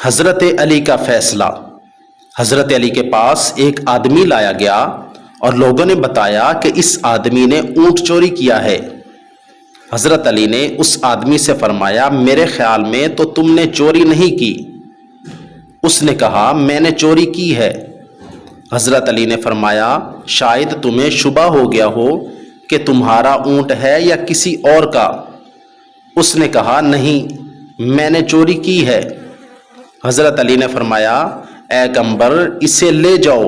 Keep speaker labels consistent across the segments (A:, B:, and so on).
A: حضرت علی کا فیصلہ۔ حضرت علی کے پاس ایک آدمی لایا گیا اور لوگوں نے بتایا کہ اس آدمی نے اونٹ چوری کیا ہے۔ حضرت علی نے اس آدمی سے فرمایا، میرے خیال میں تو تم نے چوری نہیں کی۔ اس نے کہا، میں نے چوری کی ہے۔ حضرت علی نے فرمایا، شاید تمہیں شبہ ہو گیا ہو کہ تمہارا اونٹ ہے یا کسی اور کا۔ اس نے کہا، نہیں، میں نے چوری کی ہے۔ حضرت علی نے فرمایا، اے پیغمبر، اسے لے جاؤ،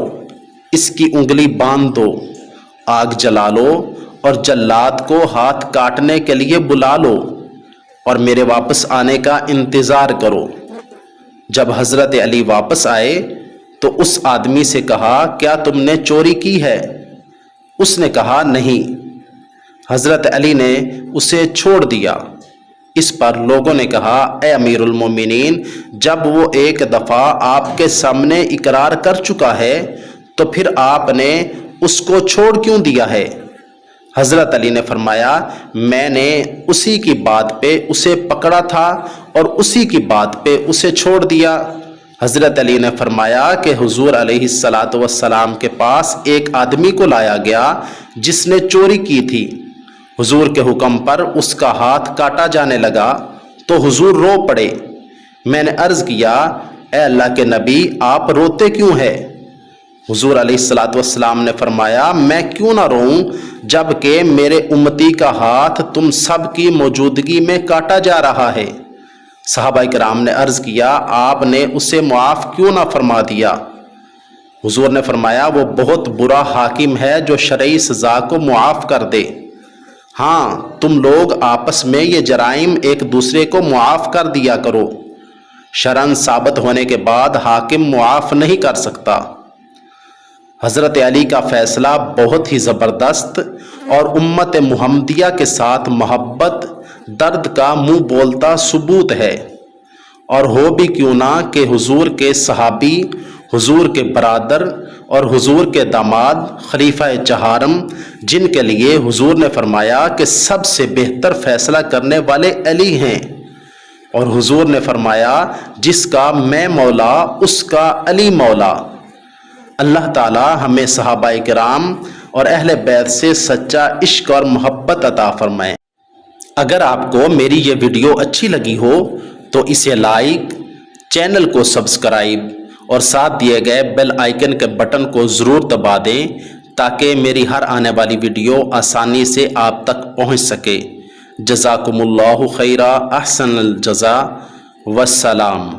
A: اس کی انگلی باندھ دو، آگ جلا لو اور جلاد کو ہاتھ کاٹنے کے لیے بلا لو اور میرے واپس آنے کا انتظار کرو۔ جب حضرت علی واپس آئے تو اس آدمی سے کہا، کیا تم نے چوری کی ہے؟ اس نے کہا، نہیں۔ حضرت علی نے اسے چھوڑ دیا۔ اس پر لوگوں نے کہا، اے امیر المومنین، جب وہ ایک دفعہ آپ کے سامنے اقرار کر چکا ہے تو پھر آپ نے اس کو چھوڑ کیوں دیا ہے؟ حضرت علی نے فرمایا، میں نے اسی کی بات پہ اسے پکڑا تھا اور اسی کی بات پہ اسے چھوڑ دیا۔ حضرت علی نے فرمایا کہ حضور علیہ السلام کے پاس ایک آدمی کو لایا گیا جس نے چوری کی تھی۔ حضور کے حکم پر اس کا ہاتھ کاٹا جانے لگا تو حضور رو پڑے۔ میں نے عرض کیا، اے اللہ کے نبی، آپ روتے کیوں ہیں؟ حضور علیہ السلام نے فرمایا، میں کیوں نہ روؤں جب کہ میرے امتی کا ہاتھ تم سب کی موجودگی میں کاٹا جا رہا ہے۔ صحابہ کرام نے عرض کیا، آپ نے اسے معاف کیوں نہ فرما دیا؟ حضور نے فرمایا، وہ بہت برا حاکم ہے جو شرعی سزا کو معاف کر دے۔ ہاں، تم لوگ آپس میں یہ جرائم ایک دوسرے کو معاف کر دیا کرو۔ شرعاً ثابت ہونے کے بعد حاکم معاف نہیں کر سکتا۔ حضرت علی کا فیصلہ بہت ہی زبردست اور امت محمدیہ کے ساتھ محبت، درد کا منہ بولتا ثبوت ہے، اور ہو بھی کیوں نہ کہ حضور کے صحابی، حضور کے برادر اور حضور کے داماد خلیفہ چہارم، جن کے لیے حضور نے فرمایا کہ سب سے بہتر فیصلہ کرنے والے علی ہیں، اور حضور نے فرمایا، جس کا میں مولا اس کا علی مولا۔ اللہ تعالی ہمیں صحابہ کرام اور اہل بیت سے سچا عشق اور محبت عطا فرمائے۔ اگر آپ کو میری یہ ویڈیو اچھی لگی ہو تو اسے لائک، چینل کو سبسکرائب اور ساتھ دیے گئے بیل آئیکن کے بٹن کو ضرور دبا دیں تاکہ میری ہر آنے والی ویڈیو آسانی سے آپ تک پہنچ سکے۔ جزاکم اللہ خیرا، احسن الجزا، والسلام۔